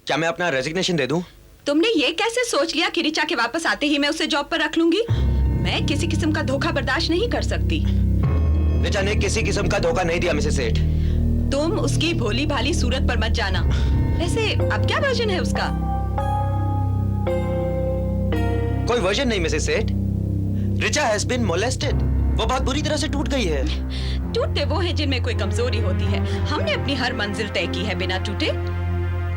क्या मैं अपना रेजिग्नेशन दे दूं? तुमने ये कैसे सोच लिया कि रिचा के वापस आते ही मैं उसे जॉब पर रख लूंगी? मैं किसी किस्म का धोखा बर्दाश्त नहीं कर सकती। रिचा ने किसी किस्म का धोखा नहीं दिया मिसेस सेठ। तुम उसकी भोली भाली सूरत पर मत जाना। वैसे अब क्या वर्जन है उसका? कोई वर्जन नहीं Mrs Seth. Richa has been molested. वो बहुत बुरी तरह से टूट गई है। टूटते वो हैं जिनमें कोई कमजोरी होती है। हमने अपनी हर मंजिल तय की है बिना टूटे।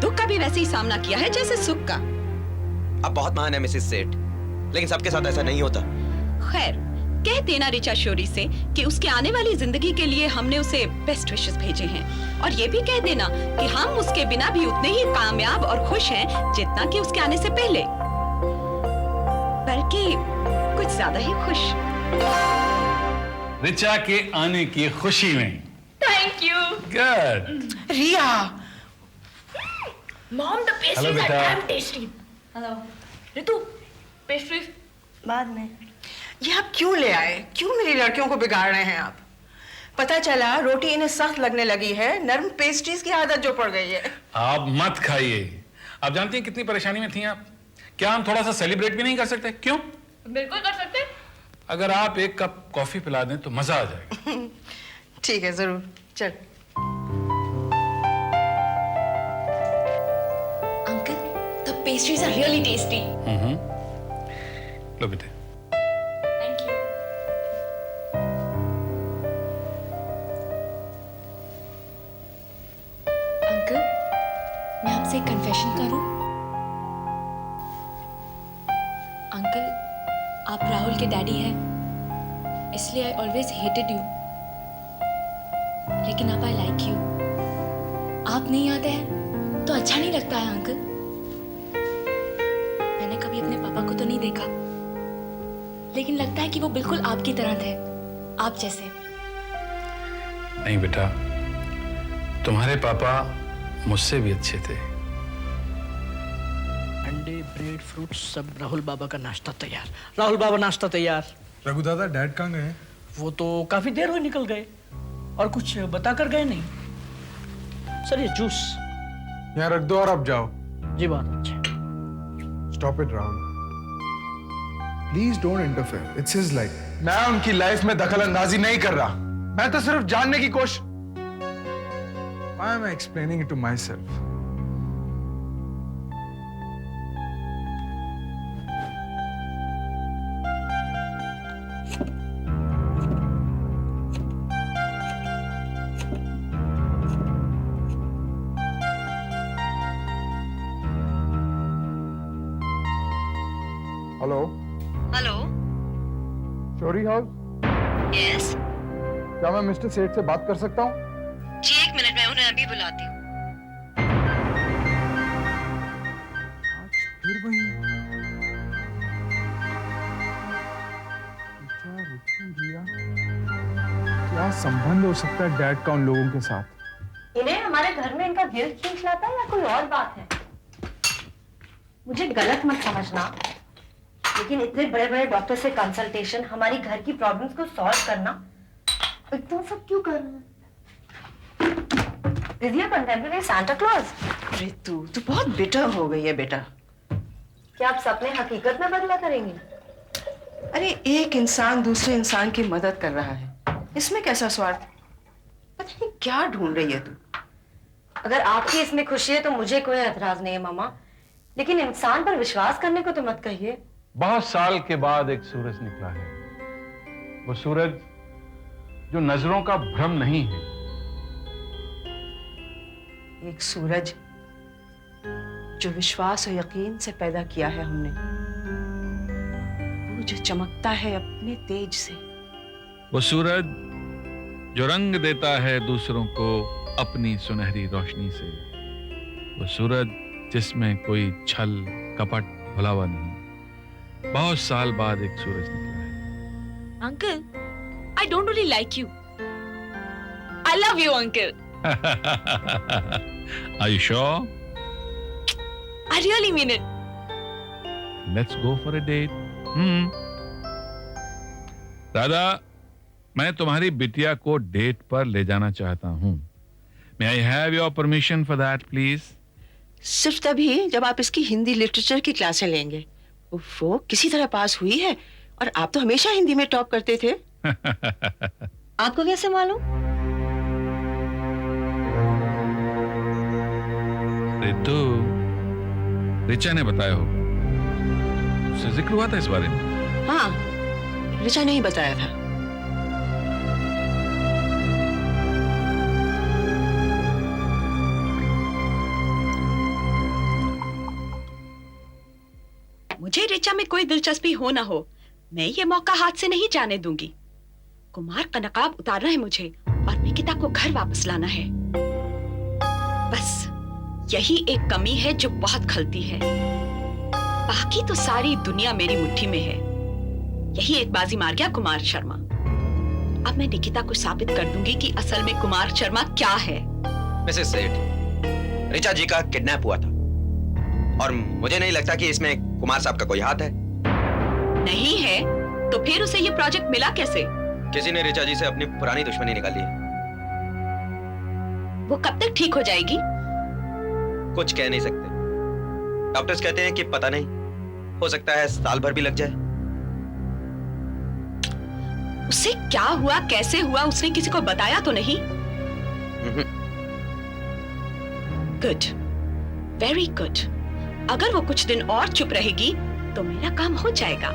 दुख का भी वैसे ही सामना किया है जैसे सुख का। आप बहुत महान है मिसेस सेठ, लेकिन सबके साथ ऐसा नहीं होता। खैर, कह देना रिचा शोरी से कि उसके आने वाली जिंदगी के लिए हमने उसे बेस्ट विशेस भेजे हैं, और ये भी कह देना कि हम उसके बिना भी उतने ही कामयाब और खुश हैं जितना कि उसके आने से पहले, बल्कि कुछ ज्यादा ही खुश। रिचा के आने की खुशी में। Thank you. Good. Riya, mom the Hello, pastries are बेटा। Damn tasty. Hello Ritu, pastries बाद में। ये आप क्यों ले आए? क्यों मेरी लड़कियों को बिगाड़ रहे हैं आप? पता चला रोटी इन्हें सख्त लगने लगी है, नरम पेस्ट्रीज की आदत जो पड़ गई है। आप मत खाइए। आप जानती हैं कितनी परेशानी में थी आप? क्या हम थोड़ा सा सेलिब्रेट भी नहीं कर सकते? क्यों? बिल्कुल कर सकते। अगर आप एक कप कॉफी पिला दें तो मजा आ जाएगा। ठीक है, जरूर। चल। Uncle, the pastries are really tasty. लो बेटे। Thank you. अंकल, मैं आपसे एक कन्फेशन करूं? अंकल, आप राहुल के डैडी हैं, इसलिए आई ऑलवेज हेटेड यू, लेकिन अब आई लाइक यू। आप नहीं आते हैं तो अच्छा नहीं लगता है अंकल। मैंने कभी अपने पापा को तो नहीं देखा, लेकिन लगता है कि वो बिल्कुल आपकी तरह थे, आप जैसे। नहीं बेटा, तुम्हारे पापा मुझसे भी अच्छे थे। अंडे, ब्रेड, फ्रूट्स, सब राहुल बाबा का नाश्ता तैयार। राहुल बाबा नाश्ता तैयार। रघु दादा, डैड कहाँ गए? वो तो काफी देर हुई निकल गए, और कुछ बताकर गए नहीं। सर ये जूस। यहाँ रख दो और अब जाओ। जी बात अच्छे। Stop it Rahul, please don't interfere, it's his life. मैं उनकी लाइफ में दखल अंदाजी नहीं कर रहा, मैं तो सिर्फ जानने की कोशिश। Why am I explaining it to myself? Hello hello. Shorey house, yes क्या मैं मिस्टर सेठ से बात कर सकता हूँ? जी, एक मिनट, मैं उन्हें अभी बुलाती हूँ। फिर वही रिया, क्या संबंध हो सकता है डैड का उन लोगों के साथ? इन्हें हमारे घर में इनका गिल्ट फील लाता है या कोई और बात है? मुझे गलत मत समझना, लेकिन इतने बड़े बड़े डॉक्टर से कंसल्टेशन, हमारी घर की प्रॉब्लम्स को सॉल्व करना, इतना सब क्यों कर रहे हैं? Is he a contemporary Santa Claus? अरे तू बहुत बिटर हो गई है बेटा। क्या आप सपने हकीकत में बदला करेंगे? अरे एक इंसान दूसरे इंसान की मदद कर रहा है, इसमें कैसा स्वार्थ? पता नहीं क्या ढूंढ रही है तू। अगर आपकी इसमें खुशी है तो मुझे कोई एतराज नहीं है मामा, लेकिन इंसान पर विश्वास करने को तो मत कहिए। बहुत साल के बाद एक सूरज निकला है, वो सूरज जो नजरों का भ्रम नहीं है। एक सूरज जो विश्वास और यकीन से पैदा किया है हमने, वो जो चमकता है अपने तेज से। वो सूरज जो रंग देता है दूसरों को अपनी सुनहरी रोशनी से। वो सूरज जिसमें कोई छल कपट भुलावा नहीं। बहुत साल बाद एक सूरज निकला है। Uncle, I don't really like you. I love you, uncle. Are you sure? I really mean it. Let's go for a date. दादा, मैं तुम्हारी बिटिया को डेट पर ले जाना चाहता हूँ। May I have your permission for that, please? सिर्फ तभी जब आप इसकी हिंदी लिटरेचर की क्लासें लेंगे। वो किसी तरह पास हुई है, और आप तो हमेशा हिंदी में टॉप करते थे। आपको कैसे मालूम? रितु, रिचा ने बताया होगा, उससे जिक्र हुआ था इस बारे में। हाँ, रिचा ने ही बताया था। मुझे रिचा में कोई दिलचस्पी हो ना हो, मैं ये मौका हाथ से नहीं जाने दूंगी। कुमार का नकाब उतारना है मुझे और निकिता को घर वापस लाना है। बस यही एक कमी है जो बहुत खलती है। बाकी तो सारी दुनिया मेरी मुट्ठी में है। यही एक बाजी मार गया कुमार शर्मा। अब मैं निकिता को साबित कर दूंगी कि असल में कुमार शर्मा क्या है। मिसेस सेठ, रिचा जी का किडनैप हुआ था और मुझे नहीं लगता कि इसमें कुमार साहब का कोई हाथ है। नहीं है तो फिर उसे ये प्रोजेक्ट मिला कैसे? किसी ने रिचा जी से अपनी पुरानी दुश्मनी निकाली है। वो कब तक ठीक हो जाएगी? कुछ कह नहीं सकते। डॉक्टर्स कहते हैं कि पता नहीं, हो सकता है साल भर भी लग जाए। उसे क्या हुआ, कैसे हुआ, उसने किसी को बताया तो नहीं? Good, very good. अगर वो कुछ दिन और चुप रहेगी तो मेरा काम हो जाएगा।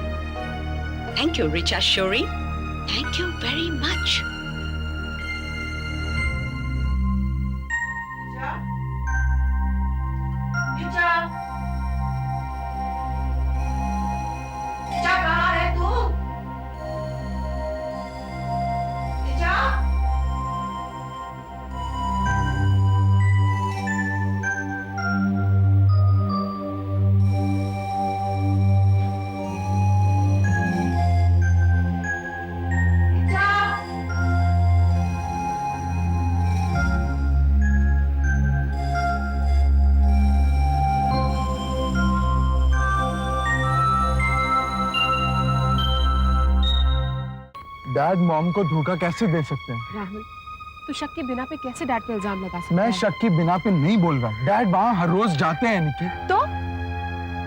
Thank you Richa Shorey, thank you very much. Dad mom को धोखा कैसे दे सकते हैं? राहुल, तू शक के बिना पे कैसे डैड पे इल्जाम लगा सकता है? मैं शक के बिना पे नहीं बोल रहा। डैड वहाँ हर रोज जाते हैं निकी। तो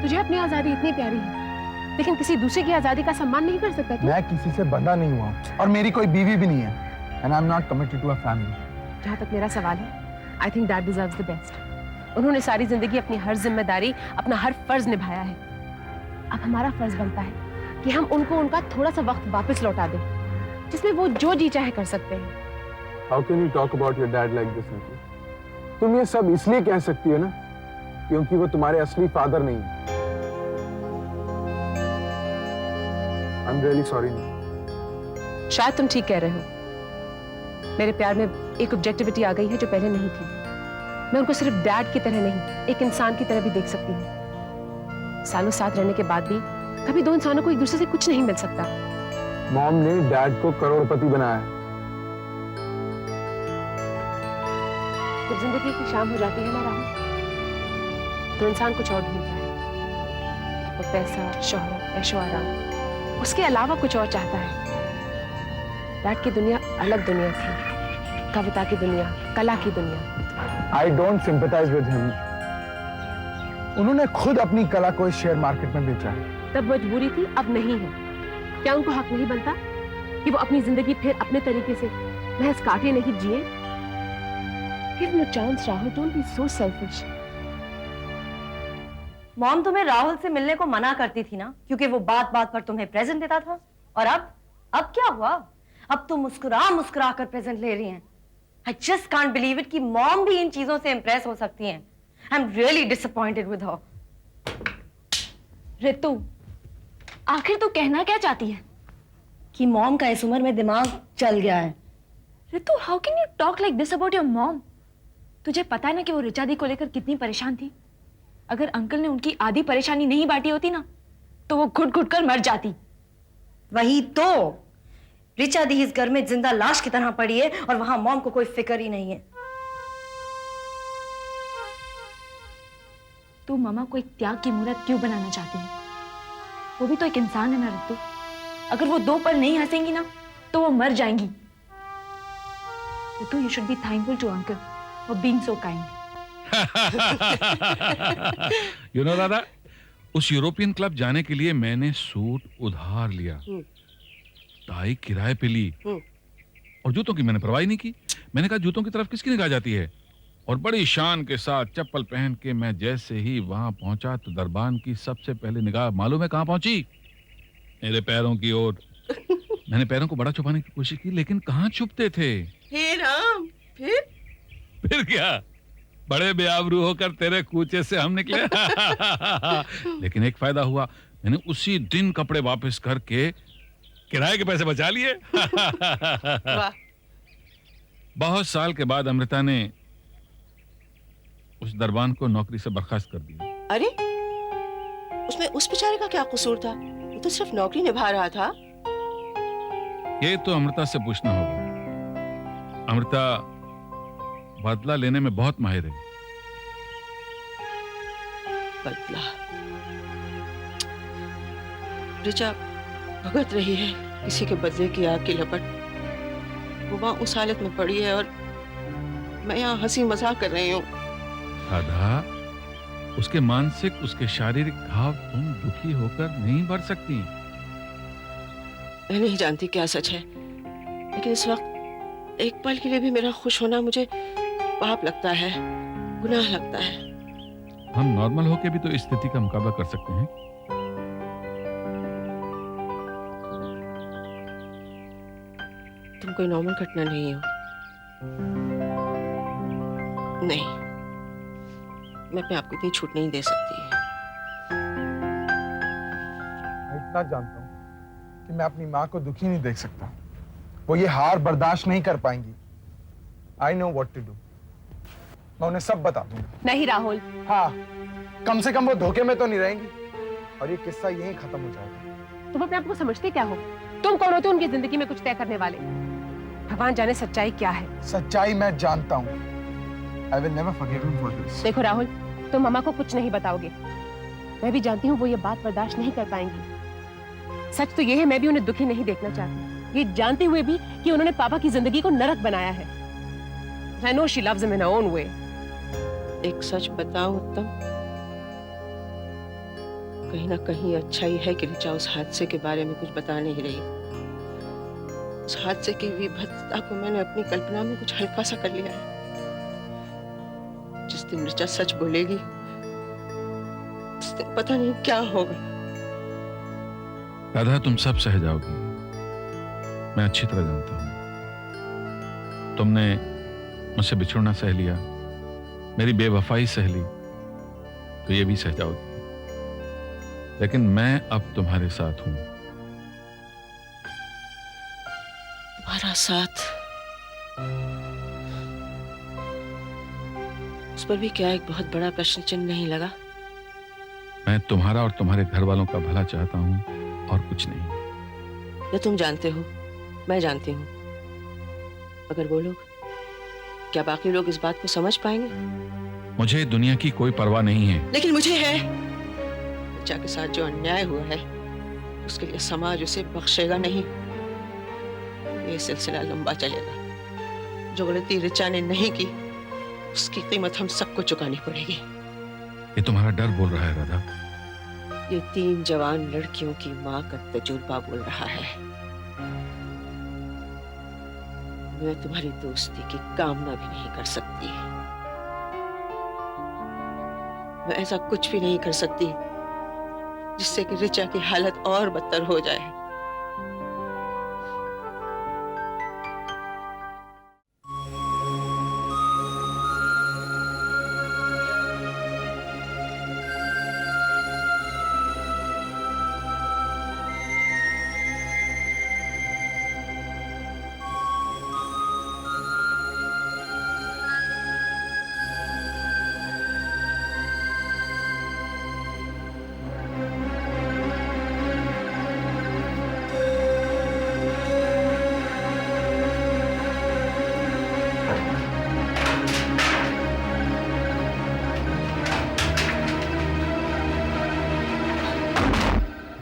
तुझे अपनी आजादी इतनी प्यारी है, लेकिन किसी दूसरे की आजादी का सम्मान नहीं कर सकता तू? मैं किसी से बंधा नहीं हुआ और मेरी कोई बीवी भी नहीं है। And I'm not committed to a family. जहाँ तक मेरा सवाल है, I think Dad deserves the best. उन्होंने सारी जिंदगी अपनी हर जिम्मेदारी, अपना हर फर्ज निभाया है। अब हमारा फर्ज बनता है कि हम उनको उनका थोड़ा सा वक्त वापस लौटा दें, जिसमें वो जो जी चाहे कर सकते हैं। How can you talk about your dad like this, Nikki? तुम ये सब इसलिए कह सकती हो ना, क्योंकि वो तुम्हारे असली फादर नहीं है। I'm really sorry. शायद तुम ठीक कह रहे हो। मेरे प्यार में एक ऑब्जेक्टिविटी आ गई है जो पहले नहीं थी। मैं उनको सिर्फ डैड की तरह नहीं, एक इंसान की तरह भी देख सकती हूँ। सालों साथ रहने के बाद भी कभी दो इंसानों को एक दूसरे से कुछ नहीं मिल सकता। मॉम ने डैड को करोड़पति बनाया है। जब जिंदगी की शाम हो जाती है ना राहुल, तो इंसान कुछ और ढूंढता है। वो पैसा, शोहरत, ऐशो आराम, उसके अलावा कुछ और चाहता है। डैड की दुनिया अलग दुनिया थी, कविता की दुनिया, कला की दुनिया। I don't sympathize with him. उन्होंने खुद अपनी कला को इस शेयर मार्केट में बेचा है। तब मजबूरी थी, अब नहीं है। क्या उनको हक नहीं बनता कि वो अपनी जिंदगी फिर अपने तरीके से महज काटे नहीं जिए? Give him a chance, Rahul. Don't be so selfish. Mom तुम्हें राहुल से मिलने को मना करती थी ना, क्योंकि वो बात बात पर तुम्हें प्रेजेंट देता था। और अब क्या हुआ? अब तुम मुस्कुरा मुस्कुरा कर प्रेजेंट ले रही हैं। I just can't believe it कि मॉम भी इन चीजों से इंप्रेस हो सकती हैं। I'm really disappointed with her. Ritu, आखिर तू कहना क्या चाहती है? कि मॉम का इस उम्र में दिमाग चल गया है। Ritu, how can you talk like this about your mom? तुझे पता है ना कि वो रिचा दी को लेकर कितनी परेशान थी। अगर अंकल ने उनकी आधी परेशानी नहीं बांटी होती ना, तो वो घुट घुट कर मर जाती। वही तो, रिचा दी इस घर में जिंदा लाश की तरह पड़ी है और वहां मॉम को कोई फिक्र ही नहीं है। तू मामा को एक त्याग की मूर्त क्यों बनाना चाहती है? वो भी तो एक इंसान है ना रितु। अगर वो दो पल नहीं हंसेंगी ना, तो वो मर जाएंगी। Ritu, you should be thankful to uncle for being so kind. You know Radha, उस यूरोपियन क्लब जाने के लिए मैंने सूट उधार लिया, टाई किराए पे ली, और जूतों की मैंने परवाह नहीं की। मैंने कहा जूतों की तरफ किसकी निगाह जाती है, और बड़ी शान के साथ चप्पल पहन के मैं जैसे ही वहां पहुंचा तो दरबान की सबसे पहले निगाह मालूम है कहां पहुंची? मेरे पैरों की ओर। मैंने पैरों को बड़ा छुपाने की कोशिश की, लेकिन कहां छुपते थे। हे राम, फिर क्या, बड़े बेआबरू होकर तेरे कूचे से हम निकले। लेकिन एक फायदा हुआ, मैंने उसी दिन कपड़े वापस करके किराए के पैसे बचा लिए। वाह। बहुत साल के बाद अमृता ने उस दरबान को नौकरी से बर्खास्त कर दिया। अरे, उसमें उस बेचारे का क्या कसूर था? वो तो सिर्फ नौकरी निभा रहा था। ये तो अमृता से पूछना होगा। अमृता बदला लेने में बहुत माहिर है। बदला? ऋचा भुगत रही है किसी के बदले की आग की लपट। वो वहां उस हालत में पड़ी है और मैं यहाँ हंसी मजाक कर रही हूँ। राधा, उसके मानसिक, उसके शारीरिक घाव तुम दुखी होकर नहीं भर सकती। मैं नहीं जानती क्या सच है, लेकिन इस वक्त एक पल के लिए भी मेरा खुश होना मुझे पाप लगता है, गुनाह लगता है। हम नॉर्मल होके भी तो इस स्थिति का मुकाबला कर सकते हैं। तुम कोई नॉर्मल घटना नहीं हो। नहीं, मैं अपने आप को इतनी छूट नहीं दे सकती। मैं इतना जानता हूँ कि मैं अपनी माँ को दुखी नहीं देख सकता। वो ये हार बर्दाश्त नहीं कर पाएंगी। I know what to do. मैं उन्हें सब बता दूंगा। नहीं राहुल। हाँ, कम से कम वो धोखे में तो नहीं रहेंगी और ये किस्सा यहीं खत्म हो जाएगा। तुम अपने आप को समझते क्या हो? तुम कौन होते हो उनकी जिंदगी में कुछ तय करने वाले? भगवान जाने सच्चाई क्या है। सच्चाई मैं जानता हूँ। I will never forgive him for this. देखो राहुल, तुम मामा को कुछ नहीं बताओगे। मैं भी जानती हूँ वो ये बात बर्दाश्त नहीं कर पाएंगी। सच तो ये है, मैं भी उन्हें दुखी नहीं देखना चाहती, ये जानते हुए भी कि उन्होंने पापा की जिंदगी को नरक बनाया है। I know she loves him in her own way. एक सच बताऊं उत्तम, कहीं ना कहीं अच्छा ही है कि ऋचा उस हादसे के बारे में कुछ बता नहीं रही। उस हादसे की विभत्सता को मैंने अपनी कल्पना में कुछ हल्का सा कर लिया है। जिस दिन ऋचा सच बोलेगी, उस दिन पता नहीं क्या होगा। राधा, तुम सब सह जाओगी, मैं अच्छी तरह जानता हूं। तुमने मुझसे बिछड़ना सह लिया, मेरी बेवफाई सह ली, तो ये भी सह जाओगी। लेकिन मैं अब तुम्हारे साथ हूं। तुम्हारा साथ? उस पर भी क्या एक बहुत बड़ा प्रश्न चिन्ह नहीं लगा? मैं तुम्हारा और तुम्हारे घर वालों का भला चाहता हूं और कुछ नहीं। ये तुम जानते हो, मैं जानती हूँ। अगर वो लोग, क्या बाकी लोग इस बात को समझ पाएंगे? मुझे दुनिया की कोई परवाह नहीं है। लेकिन मुझे है। ऋचा के साथ जो अन्याय हुआ है, उसके लिए समाज उसे बख्शेगा नहीं। ये सिलसिला लंबा चलेगा। जो गलती ऋचा ने नहीं की, उसकी कीमत हम सबको चुकानी पड़ेगी। ये तुम्हारा डर बोल रहा है राधा। ये 3 जवान लड़कियों की माँ का तजुर्बा बोल रहा है। मैं तुम्हारी दोस्ती की कामना भी नहीं कर सकती। मैं ऐसा कुछ भी नहीं कर सकती जिससे कि ऋचा की हालत और बदतर हो जाए।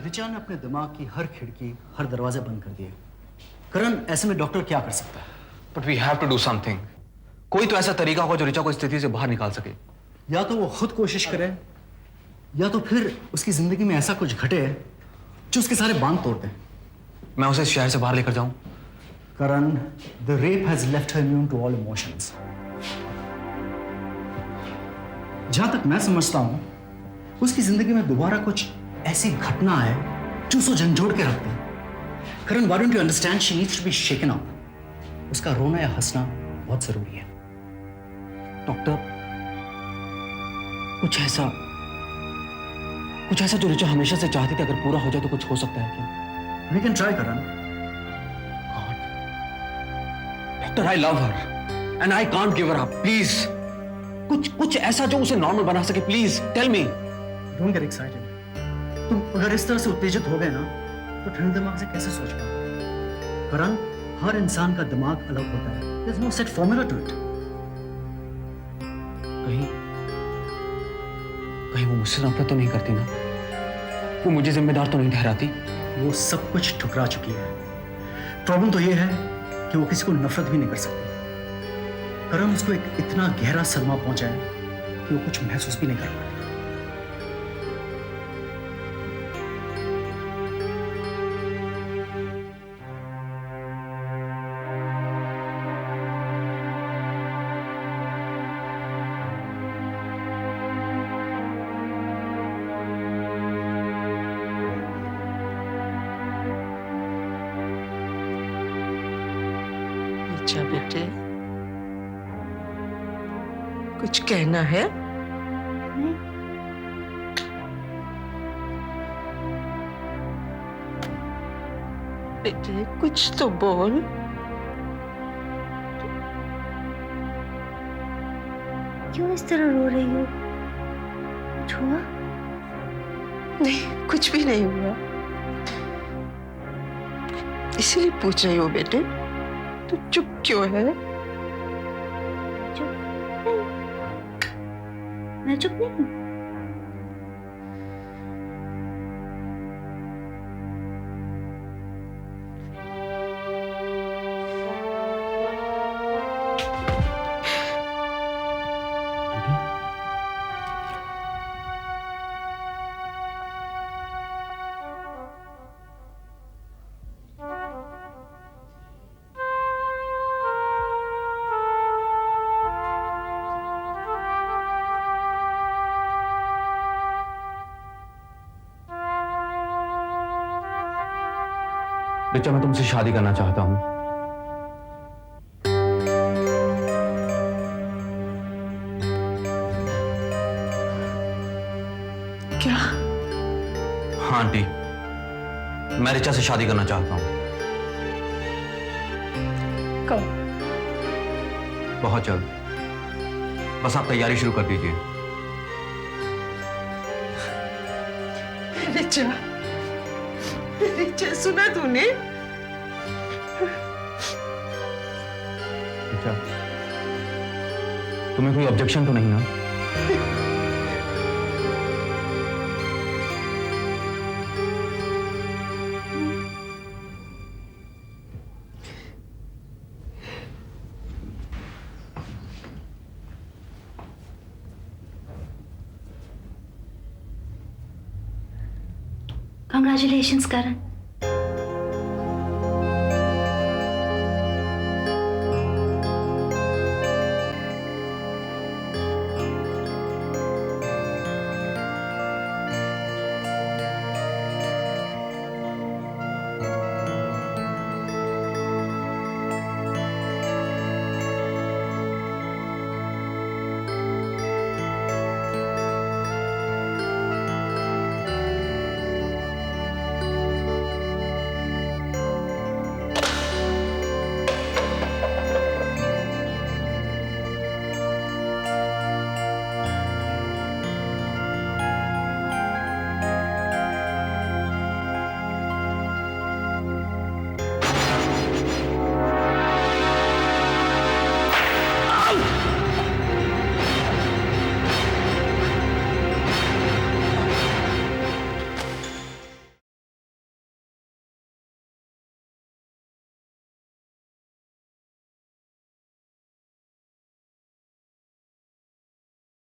ऋचा ने अपने दिमाग की हर खिड़की, हर दरवाजे बंद कर दिए। करण, ऐसे में डॉक्टर क्या कर सकता है? But we have to do something. कोई तो ऐसा तरीका होगा जो ऋचा को इस स्थिति से बाहर निकाल सके। या तो वो खुद कोशिश करे या तो फिर उसकी जिंदगी में ऐसा कुछ घटे जो उसके सारे बांध तोड़ दे। मैं उसे इस शहर से बाहर लेकर जाऊं? Karan, the rape has left her immune to all emotions. जहां तक मैं समझता हूं, उसकी जिंदगी में दोबारा कुछ ऐसी घटना है जो उसको झंझोड़ के रखती है। Karan, why don't you understand? She needs to be shaken up. उसका रोना या हंसना बहुत जरूरी है। डॉक्टर, कुछ ऐसा जो रिचा हमेशा से चाहती थी, अगर पूरा हो जाए तो कुछ हो सकता है क्या? We can try, Karan. Doctor, I love her and I can't give her up. Please, कुछ ऐसा जो उसे नॉर्मल बना सके. Please, tell me. Don't get excited. तुम अगर इस तरह से उत्तेजित हो गए ना, तो ठंडे दिमाग से कैसे सोच पाओगे? करण, हर इंसान का दिमाग अलग होता है. There's no set formula to it. कहीं वो मुझसे नफरत तो नहीं करती ना? वो मुझे जिम्मेदार तो नहीं ठहराती? वो सब कुछ ठुकरा चुकी है. प्रॉब्लम तो ये है कि वो किसी को नफरत भी नहीं कर सकती. करण, उसको एक इतना गहरा सदमा पहुंचा है कि वो कुछ महसूस भी नहीं कर पाती. अच्छा बेटे, कुछ कहना है? बेटे कुछ तो बोल. क्यों इस तरह रो रही हो? कुछ हुआ? नहीं, कुछ भी नहीं हुआ. इसीलिए पूछ रही हो बेटे, तू चुप क्यों है? चुप नहीं, मैं चुप नहीं हूँ. रिचा, मैं तुमसे शादी करना चाहता हूं. क्या? हाँ आंटी, मैं रिचा से शादी करना चाहता हूं. कब? बहुत जल्द. बस आप तैयारी शुरू कर दीजिए. रिचा, रिचा, सुना तूने? रिचा, तुम्हें कोई ऑब्जेक्शन तो नहीं ना? Congratulations, Karan.